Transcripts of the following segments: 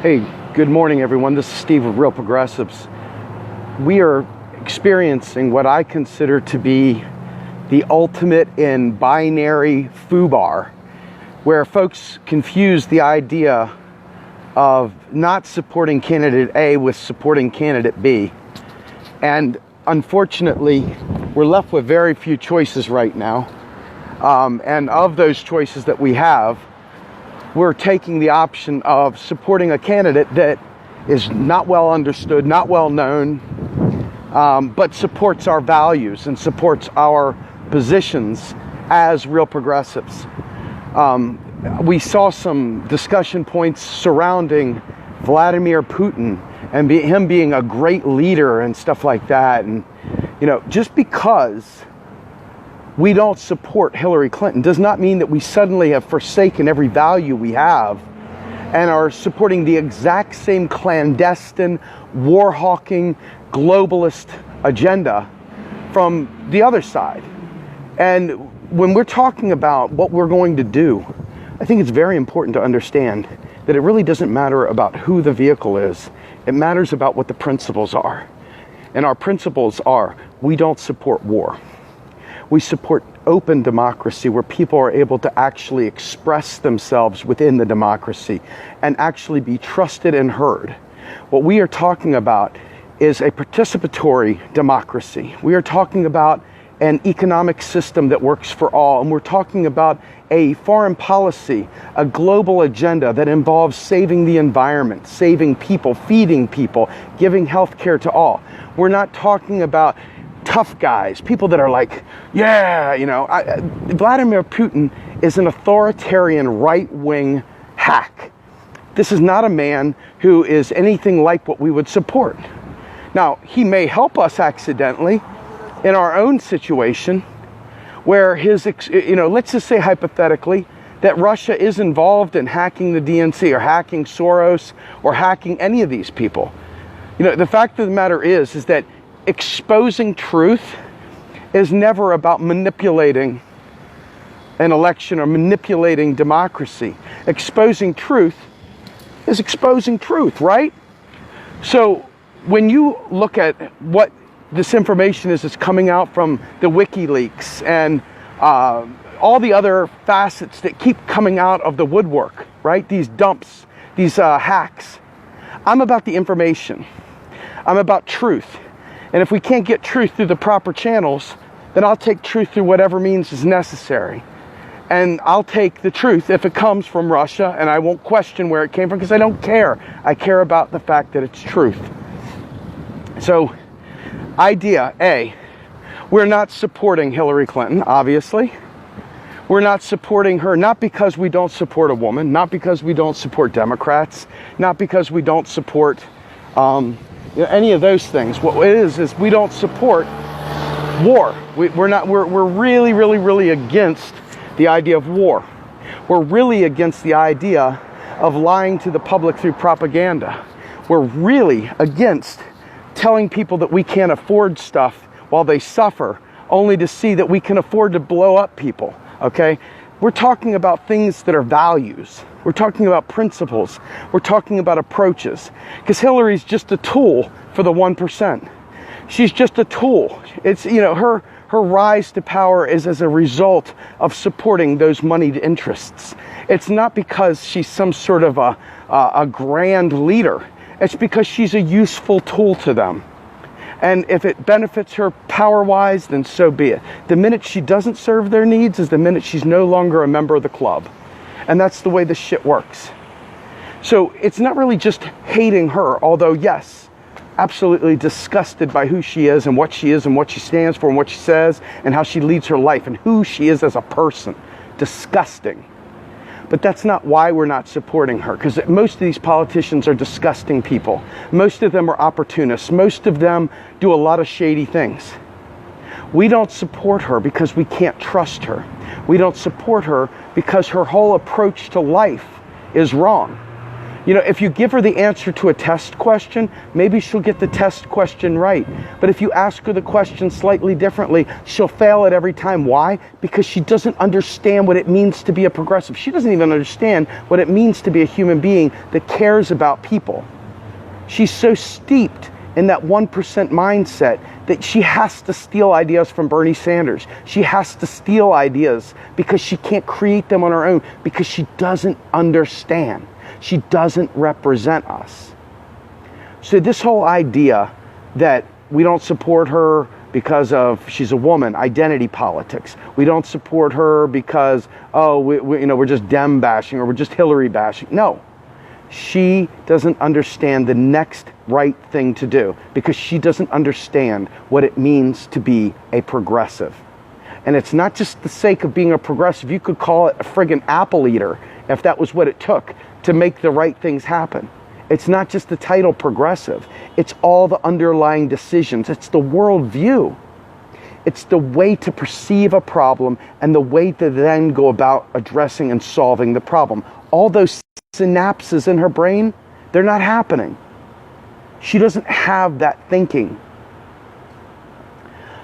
Hey, good morning, everyone. This is Steve with Real Progressives. We are experiencing what I consider to be the ultimate in binary foobar, where folks confuse the idea of not supporting candidate A with supporting candidate B. And unfortunately, we're left with very few choices right now. And of those choices that we have, we're taking the option of supporting a candidate that is not well understood, not well known, but supports our values and supports our positions as real progressives. We saw some discussion points surrounding Vladimir Putin and him being a great leader and stuff like that. And, just because we don't support Hillary Clinton does not mean that we suddenly have forsaken every value we have and are supporting the exact same clandestine, warhawking, globalist agenda from the other side. And when we're talking about what we're going to do, I think it's very important to understand that it really doesn't matter about who the vehicle is. It matters about what the principles are. And our principles are, we don't support war. We support open democracy where people are able to actually express themselves within the democracy and actually be trusted and heard. What we are talking about is a participatory democracy. We are talking about an economic system that works for all, and we're talking about a foreign policy, a global agenda that involves saving the environment, saving people, feeding people, giving health care to all. We're not talking about tough guys, people that are like, Vladimir Putin is an authoritarian right-wing hack. This is not a man who is anything like what we would support. Now, he may help us accidentally in our own situation where let's just say hypothetically that Russia is involved in hacking the DNC or hacking Soros or hacking any of these people. The fact of the matter is that exposing truth is never about manipulating an election or manipulating democracy. Exposing truth is exposing truth, right? So when you look at what this information is that's coming out from the WikiLeaks and all the other facets that keep coming out of the woodwork, right? These dumps, these hacks. I'm about the information. I'm about truth. And if we can't get truth through the proper channels, then I'll take truth through whatever means is necessary. And I'll take the truth if it comes from Russia, and I won't question where it came from because I don't care. I care about the fact that it's truth. So, idea A, we're not supporting Hillary Clinton, obviously. We're not supporting her, not because we don't support a woman, not because we don't support Democrats, not because we don't support any of those things. What it is we don't support war. We're really, really, really against the idea of war. We're really against the idea of lying to the public through propaganda. We're really against telling people that we can't afford stuff while they suffer, only to see that we can afford to blow up people, okay? We're talking about things that are values. We're talking about principles. We're talking about approaches. Because Hillary's just a tool for the 1%. She's just a tool. It's, her rise to power is as a result of supporting those moneyed interests. It's not because she's some sort of a grand leader. It's because she's a useful tool to them. And if it benefits her power-wise, then so be it. The minute she doesn't serve their needs is the minute she's no longer a member of the club. And that's the way this shit works. So it's not really just hating her, although yes, absolutely disgusted by who she is and what she stands for and what she says and how she leads her life and who she is as a person. Disgusting. But that's not why we're not supporting her, because most of these politicians are disgusting people. Most of them are opportunists. Most of them do a lot of shady things. We don't support her because we can't trust her. We don't support her because her whole approach to life is wrong. You know, if you give her the answer to a test question, maybe she'll get the test question right. But if you ask her the question slightly differently, she'll fail it every time. Why? Because she doesn't understand what it means to be a progressive. She doesn't even understand what it means to be a human being that cares about people. She's so steeped in that 1% mindset that she has to steal ideas from Bernie Sanders. She has to steal ideas because she can't create them on her own, because she doesn't understand. She doesn't represent us. So this whole idea that we don't support her because of she's a woman, identity politics. We don't support her because, we're just Dem bashing or we're just Hillary bashing. No, she doesn't understand the next right thing to do because she doesn't understand what it means to be a progressive. And it's not just the sake of being a progressive. You could call it a friggin' apple eater if that was what it took to make the right things happen. It's not just the title progressive. It's all the underlying decisions. It's the worldview. It's the way to perceive a problem and the way to then go about addressing and solving the problem. All those synapses in her brain, they're not happening. She doesn't have that thinking.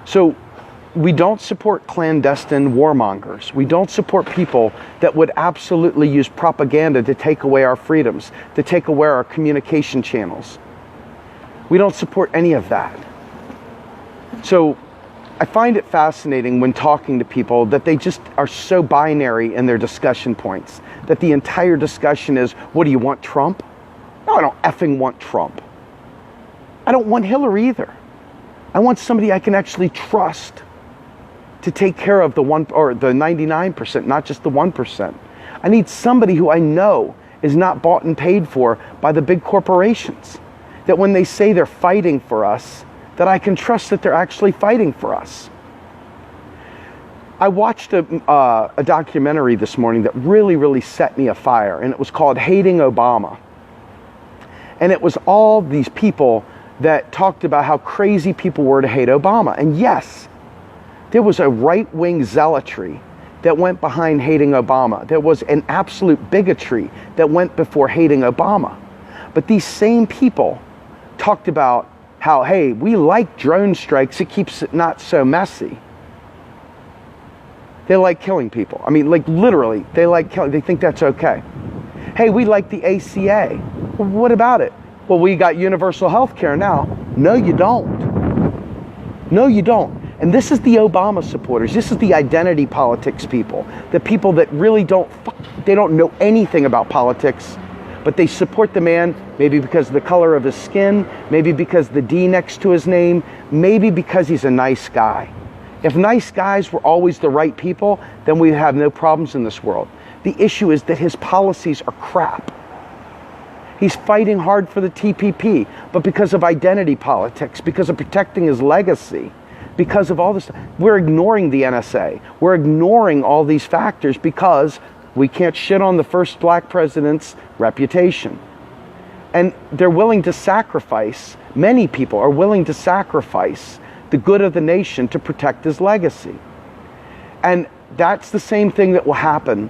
So we don't support clandestine warmongers. We don't support people that would absolutely use propaganda to take away our freedoms, to take away our communication channels. We don't support any of that. So I find it fascinating when talking to people that they just are so binary in their discussion points, that the entire discussion is, what do you want, Trump? No, I don't effing want Trump. I don't want Hillary either. I want somebody I can actually trust to take care of the 99%, not just the 1%. I need somebody who I know is not bought and paid for by the big corporations. That when they say they're fighting for us, that I can trust that they're actually fighting for us. I watched a documentary this morning that really, really set me afire, and it was called Hating Obama. And it was all these people that talked about how crazy people were to hate Obama. And yes, there was a right-wing zealotry that went behind hating Obama. There was an absolute bigotry that went before hating Obama. But these same people talked about how, hey, we like drone strikes, it keeps it not so messy. They like killing people. I mean, like literally, they like killing, they think that's okay. Hey, we like the ACA. Well, what about it? Well, we got universal health care now. No, you don't. No, you don't. And this is the Obama supporters. This is the identity politics people. The people that really don't know anything about politics, but they support the man, maybe because of the color of his skin, maybe because the D next to his name, maybe because he's a nice guy. If nice guys were always the right people, then we'd have no problems in this world. The issue is that his policies are crap. He's fighting hard for the TPP, but because of identity politics, because of protecting his legacy, because of all this, we're ignoring the NSA. We're ignoring all these factors because we can't shit on the first black president's reputation. And they're willing to sacrifice, many people are willing to sacrifice the good of the nation to protect his legacy. And that's the same thing that will happen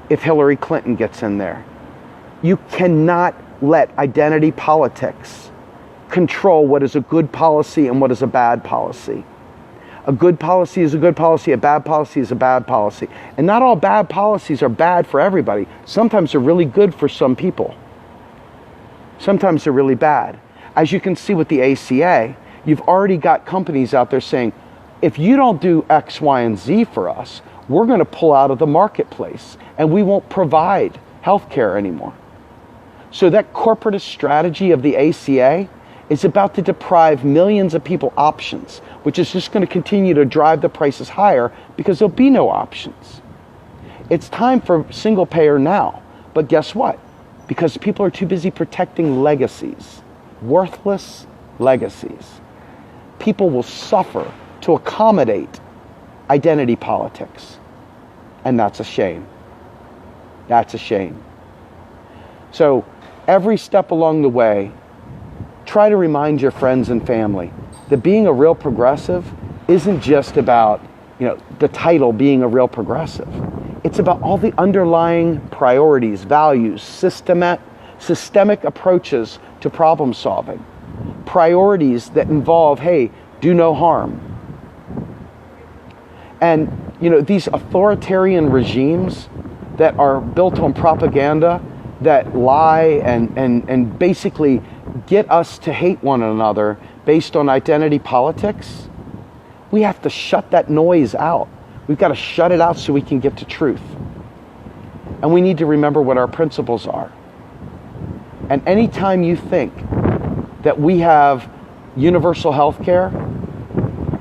if Hillary Clinton gets in there. You cannot let identity politics control what is a good policy and what is a bad policy. A good policy is a good policy, a bad policy is a bad policy. And not all bad policies are bad for everybody. Sometimes they're really good for some people. Sometimes they're really bad. As you can see with the ACA, you've already got companies out there saying, if you don't do X, Y, and Z for us, we're going to pull out of the marketplace and we won't provide health care anymore. So that corporatist strategy of the ACA is about to deprive millions of people options, which is just going to continue to drive the prices higher because there'll be no options. It's time for single payer now. But guess what? Because people are too busy protecting legacies, worthless legacies. People will suffer to accommodate identity politics. And that's a shame. That's a shame. So every step along the way, try to remind your friends and family that being a real progressive isn't just about, the title being a real progressive. It's about all the underlying priorities, values, systemic approaches to problem solving, priorities that involve, hey, do no harm. And, these authoritarian regimes that are built on propaganda, that lie and basically get us to hate one another based on identity politics, we have to shut that noise out. We've got to shut it out so we can get to truth. And we need to remember what our principles are. And anytime you think that we have universal health care,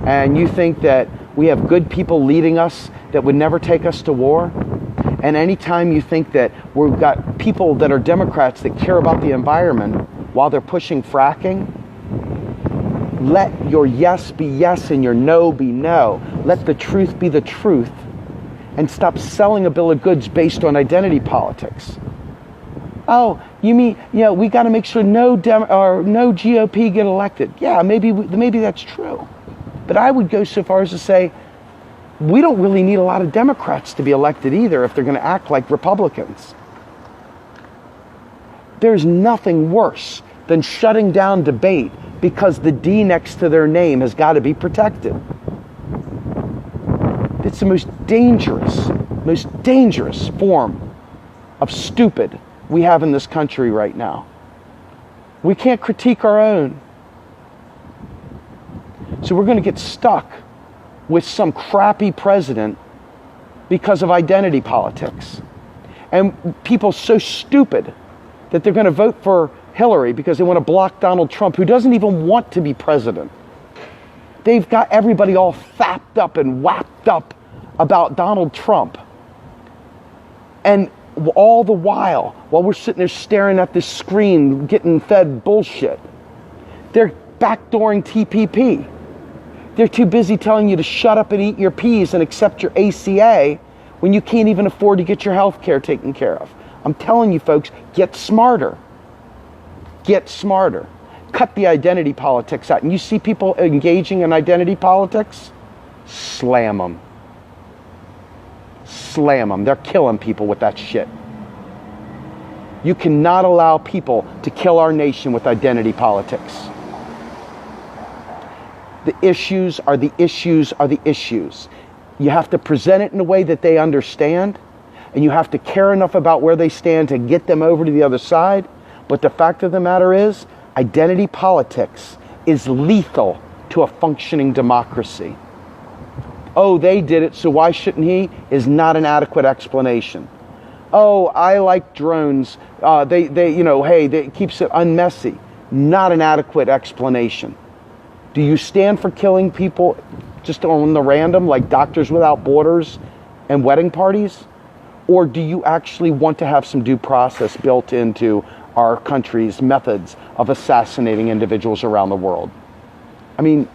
and you think that we have good people leading us that would never take us to war, and anytime you think that we've got people that are Democrats that care about the environment while they're pushing fracking, let your yes be yes and your no be no. Let the truth be the truth, and stop selling a bill of goods based on identity politics. Oh, you mean, we got to make sure no GOP get elected. Yeah, maybe that's true. But I would go so far as to say, we don't really need a lot of Democrats to be elected either if they're going to act like Republicans. There's nothing worse than shutting down debate because the D next to their name has got to be protected. It's the most dangerous form of stupid we have in this country right now. We can't critique our own. So we're going to get stuck with some crappy president because of identity politics. And people so stupid that they're going to vote for Hillary because they want to block Donald Trump, who doesn't even want to be president. They've got everybody all fapped up and whapped up about Donald Trump. And all the while we're sitting there staring at this screen, getting fed bullshit, they're backdooring TPP. They're too busy telling you to shut up and eat your peas and accept your ACA when you can't even afford to get your health care taken care of. I'm telling you folks, get smarter. Get smarter. Cut the identity politics out. And you see people engaging in identity politics? Slam them. Slam them. They're killing people with that shit. You cannot allow people to kill our nation with identity politics. The issues are the issues are the issues. You have to present it in a way that they understand, and you have to care enough about where they stand to get them over to the other side. But the fact of the matter is, identity politics is lethal to a functioning democracy. Oh, they did it, so why shouldn't he? Is not an adequate explanation. Oh, I like drones. It keeps it unmessy. Not an adequate explanation. Do you stand for killing people just on the random, like Doctors Without Borders and wedding parties? Or do you actually want to have some due process built into our country's methods of assassinating individuals around the world? I mean,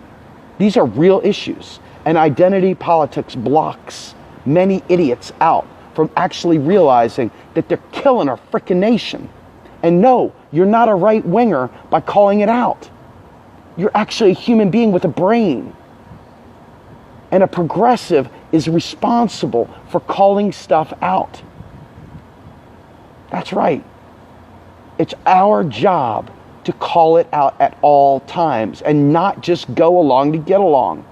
these are real issues. And identity politics blocks many idiots out from actually realizing that they're killing our frickin' nation. And no, you're not a right-winger by calling it out. You're actually a human being with a brain. And a progressive is responsible for calling stuff out. That's right. It's our job to call it out at all times and not just go along to get along.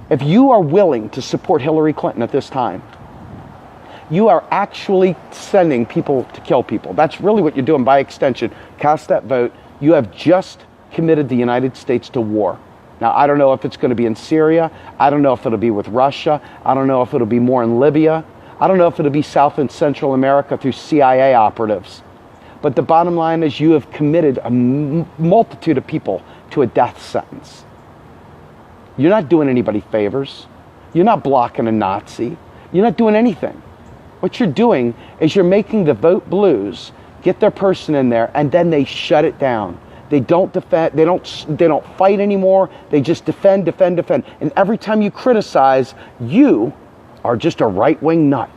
If you are willing to support Hillary Clinton at this time, you are actually sending people to kill people. That's really what you're doing by extension. Cast that vote. You have just committed the United States to war. Now, I don't know if it's going to be in Syria. I don't know if it'll be with Russia. I don't know if it'll be more in Libya. I don't know if it'll be South and Central America through CIA operatives. But the bottom line is you have committed a multitude of people to a death sentence. You're not doing anybody favors. You're not blocking a Nazi. You're not doing anything. What you're doing is you're making the vote blues get their person in there, and then they shut it down. They don't defend, they don't fight anymore. They just defend. And every time you criticize, you are just a right-wing nut.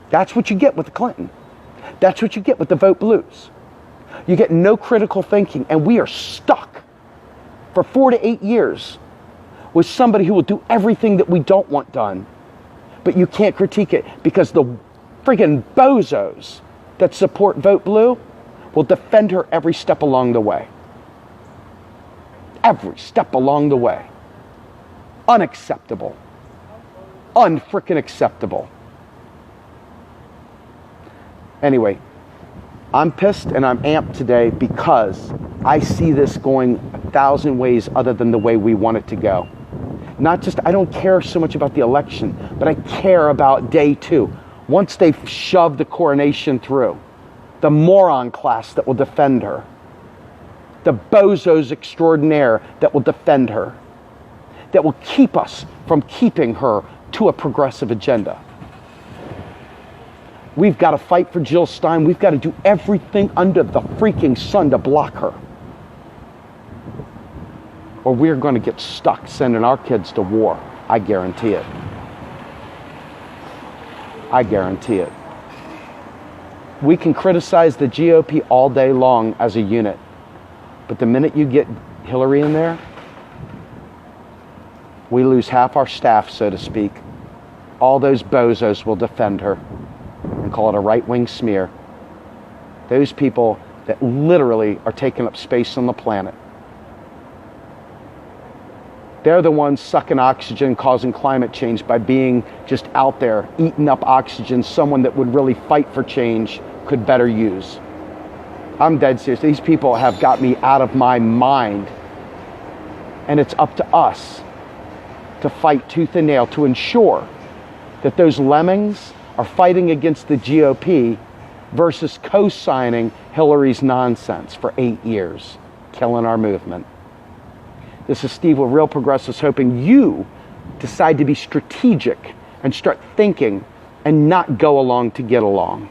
That's what you get with the Clinton. That's what you get with the vote blues. You get no critical thinking, and we are stuck for 4 to 8 years with somebody who will do everything that we don't want done. But you can't critique it because the friggin' bozos that support Vote Blue will defend her every step along the way. Every step along the way. Unacceptable. Unfrickin' acceptable. Anyway, I'm pissed and I'm amped today because I see this going 1,000 ways other than the way we want it to go. Not just, I don't care so much about the election, but I care about day 2. Once they've shoved the coronation through, the moron class that will defend her, the bozos extraordinaire that will defend her, that will keep us from keeping her to a progressive agenda. We've got to fight for Jill Stein. We've got to do everything under the freaking sun to block her. Or we're going to get stuck sending our kids to war. I guarantee it. I guarantee it. We can criticize the GOP all day long as a unit. But the minute you get Hillary in there, we lose half our staff, so to speak. All those bozos will defend her and call it a right-wing smear. Those people that literally are taking up space on the planet. They're the ones sucking oxygen, causing climate change by being just out there, eating up oxygen someone that would really fight for change could better use. I'm dead serious. These people have got me out of my mind. And it's up to us to fight tooth and nail to ensure that those lemmings are fighting against the GOP versus co-signing Hillary's nonsense for 8 years, killing our movement. This is Steve with Real Progressives, hoping you decide to be strategic and start thinking and not go along to get along.